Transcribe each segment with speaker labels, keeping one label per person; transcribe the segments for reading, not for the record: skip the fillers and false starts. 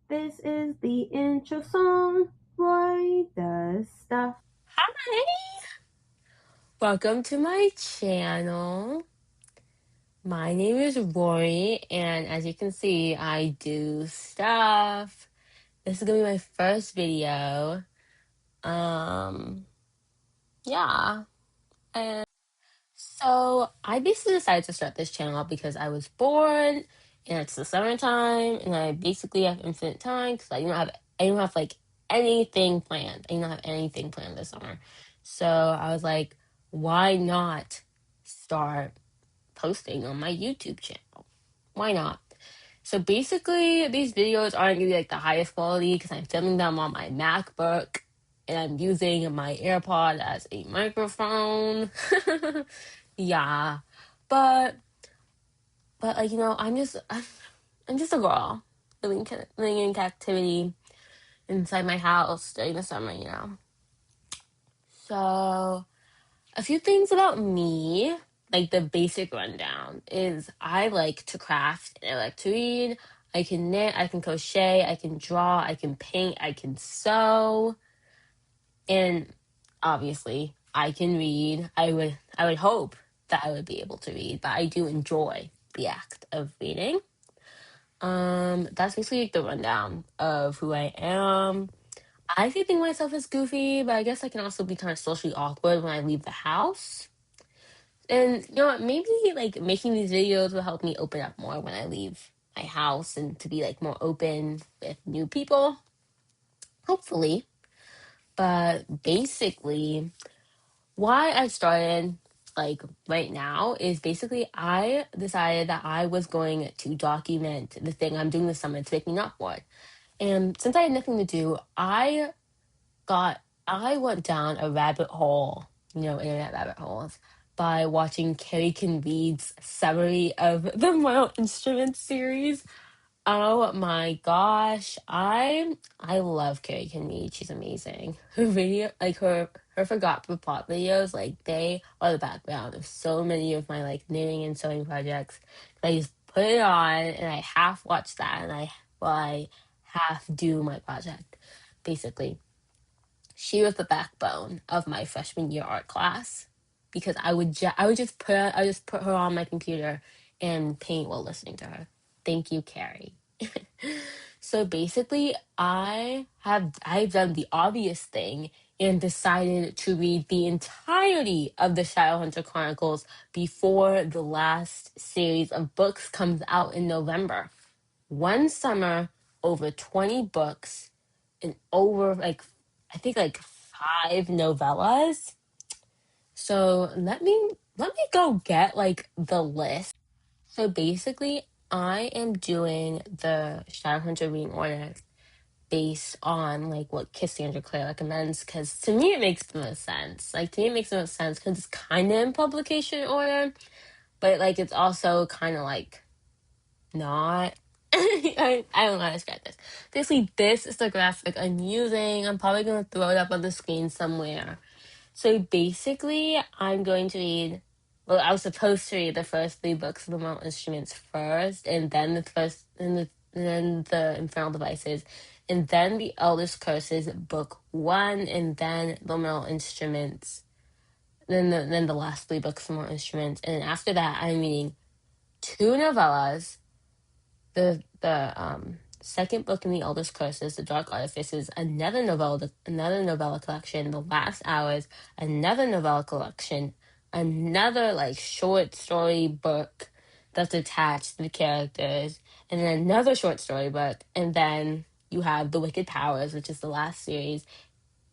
Speaker 1: This is the intro song. Roy does stuff.
Speaker 2: Hi! Welcome to my channel. My name is Rory, and as you can see, I do stuff. This is gonna be my first video. Yeah. And so I basically decided to start this channel because I was bored and it's the summertime and I basically have infinite time because I don't have like anything planned. I don't have anything planned this summer. So I was like, why not start posting on my YouTube channel? Why not? So basically, these videos aren't gonna be like the highest quality because I'm filming them on my MacBook and I'm using my AirPod as a microphone. Yeah, but like I'm just a girl living in captivity inside my house during the summer. So a few things about me, like the basic rundown, is I like to craft and I like to read. I can knit, I can crochet, I can draw, I can paint, I can sew, and obviously I can read. I would hope that I would be able to read, but I do enjoy the act of reading. That's basically like the rundown of who I am. I could think myself as goofy, but I guess I can also be kind of socially awkward when I leave the house. And you know what? Maybe like making these videos will help me open up more when I leave my house and to be like more open with new people, hopefully. But basically, why I started like right now is basically I decided that I was going to document the thing I'm doing this summer to make me not bored. And since I had nothing to do, got I went down a rabbit hole, internet rabbit holes, by watching Carrie can read's summary of the Mortal Instruments series. Oh my gosh, I love Carrie can read. She's amazing. Her video, like her forgot the plot videos, like they are the background of so many of my like knitting and sewing projects. I just put it on and I half watch that and I half do my project, basically. She was the backbone of my freshman year art class because I would just put her on my computer and paint while listening to her. Thank you, Carrie. So basically, I've done the obvious thing and decided to read the entirety of the Shadowhunter Chronicles before the last series of books comes out in November. One summer, over 20 books, and over like I think like five novellas. So let me go get like the list. So basically, I am doing the Shadowhunter reading order based on like what Cassandra Clare recommends because to me it makes the most sense. Like to me it makes the most sense because it's kind of in publication order, but like it's also kind of like not. I don't know how to describe this. Basically, this is the graphic I'm using. I'm probably going to throw it up on the screen somewhere. So basically, I'm going to read. Well, I was supposed to read the first three books of the Mortal Instruments first, and then the Infernal Devices, and then the Eldest Curses, book one, and then the Mortal Instruments, then the last three books of the Mortal Instruments, and then after that, I'm reading two novellas, the second book in the Eldest Curses, The Dark Artifices, another novella collection, The Last Hours, another novella collection, another like short story book that's attached to the characters, and then another short story book, and then you have The Wicked Powers, which is the last series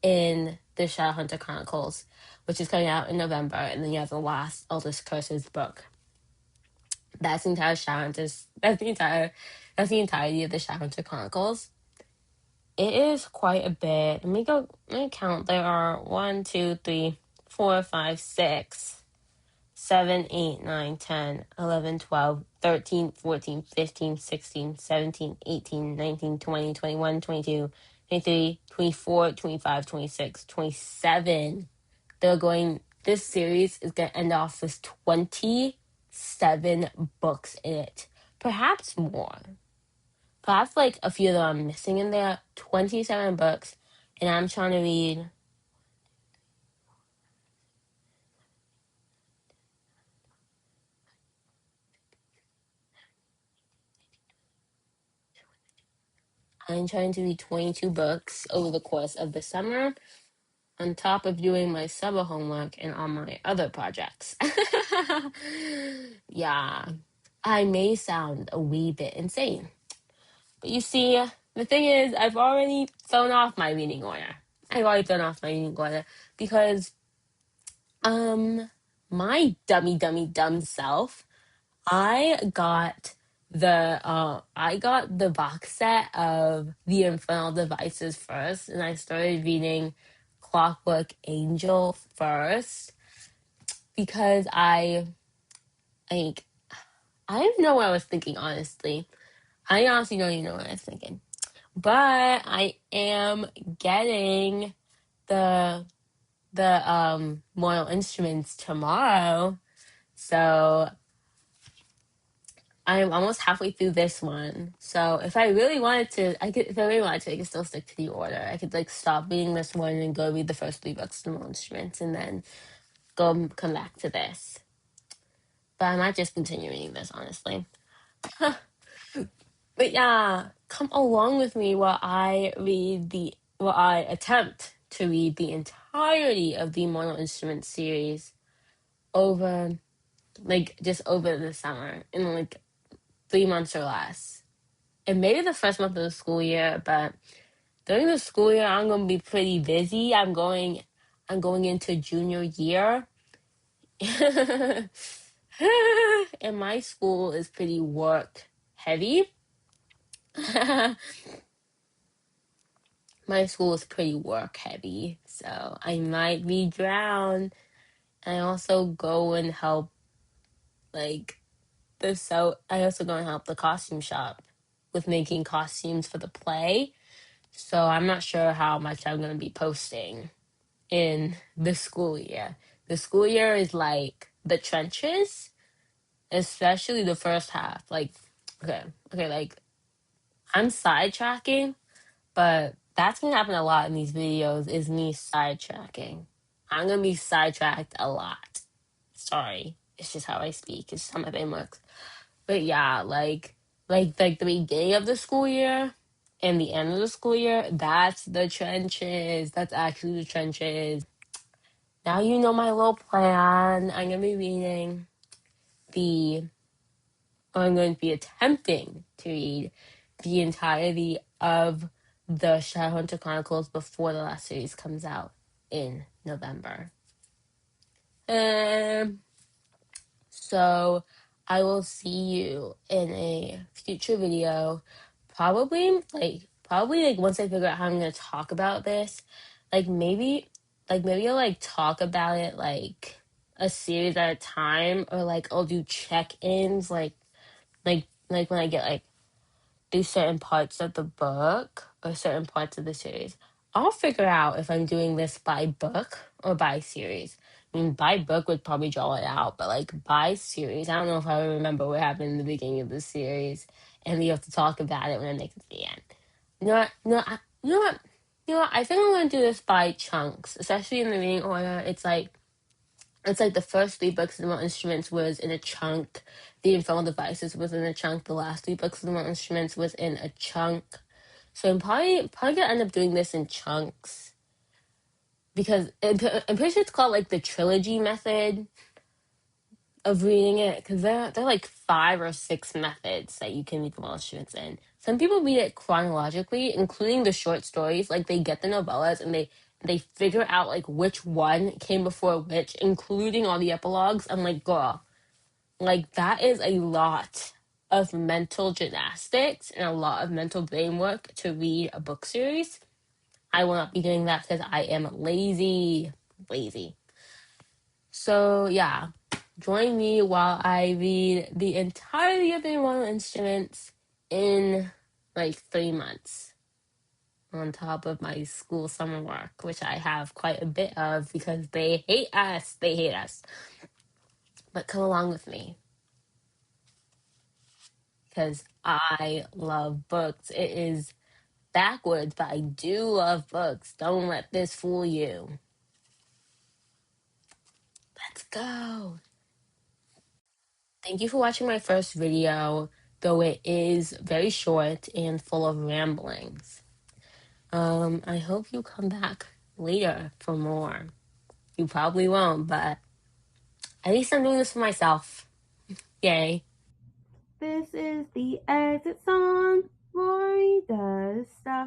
Speaker 2: in the Shadowhunter Chronicles, which is coming out in November, and then you have the last Eldest Curses book. That's the entire Shadowhunters. That's the entirety of the Shadowhunter Chronicles. It is quite a bit. Let me count. There are 1, 2, 3, 4, 5, 6, 7, 8, 9, 10, 11, 12, 13, 14, 15, 16, 17, 18, 19, 20, 21, 22, 23, 24, 25, 26, 27. This series is going to end off with 27 books in it. Perhaps more. but I have like a few that I'm missing in there. 27 books, and I'm trying to read. I'm trying to read 22 books over the course of the summer, on top of doing my summer homework and all my other projects. Yeah, I may sound a wee bit insane, but you see, the thing is, I've already thrown off my reading order. I've already thrown off my reading order because, um, my dummy dumb self, I got the box set of The Infernal Devices first, and I started reading Clockwork Angel first because like I don't know what I was thinking, honestly. I honestly don't even know what I was thinking. But I am getting the Mortal Instruments tomorrow. So I'm almost halfway through this one. So if I really wanted to, if I really wanted to, I could still stick to the order. I could like stop reading this one and go read the first three books of Mortal Instruments and then come back to this. But I might just continue reading this, honestly. But yeah, come along with me while I attempt to read the entirety of the Mortal Instruments series over, like, just over the summer in like 3 months or less. And maybe the first month of the school year, but during the school year, I'm gonna be pretty busy. I'm going into junior year. And my school is pretty work heavy. My school is pretty work heavy, so I might be drowned. I also go and help like I also go and help the costume shop with making costumes for the play. So I'm not sure how much I'm gonna be posting in the school year. The school year is like the trenches, especially the first half. Like, okay, like I'm sidetracking, but that's gonna happen a lot in these videos is me sidetracking. I'm gonna be sidetracked a lot. Sorry. It's just how I speak. It's just how my brain works. But yeah, like the beginning of the school year and the end of the school year, that's the trenches. That's actually the trenches. Now you know my little plan. I'm gonna be reading the I'm going to be attempting to read the entirety of the Shadowhunter Chronicles before the last series comes out in November. So I will see you in a future video. Probably like once I figure out how I'm gonna talk about this. Like maybe I'll like talk about it like a series at a time, or like I'll do check-ins like when I get like do certain parts of the book or certain parts of the series. I'll figure out if I'm doing this by book or by series. I mean, by book would probably draw it out, but like by series, I don't know if I remember what happened in the beginning of the series, and we have to talk about it when it makes it to the end. You know what? You know what? You know what? I think I'm gonna do this by chunks, especially in the reading order. It's like the first three books of the Mortal Instruments was in a chunk. The Infernal Devices was in a chunk. The last three books of the Mortal Instruments was in a chunk. So I'm probably gonna end up doing this in chunks because I'm pretty sure it's called like the trilogy method of reading it, because there are like 5 or 6 methods that you can read the Mortal Instruments in. Some people read it chronologically, including the short stories. Like they get the novellas and they figure out like which one came before which, including all the epilogues. I'm like, girl, like that is a lot of mental gymnastics and a lot of mental brain work to read a book series. I will not be doing that because I am lazy. Lazy. So yeah, join me while I read the entirety of the Mortal Instruments in like 3 months, on top of my school summer work, which I have quite a bit of because they hate us. They hate us. But come along with me. because I love books. It is backwards, but I do love books. Don't let this fool you. Let's go. Thank you for watching my first video, though it is very short and full of ramblings. I hope you come back later for more. You probably won't, but at least I'm doing this for myself. Yay.
Speaker 1: This is the exit song. Roy does stuff.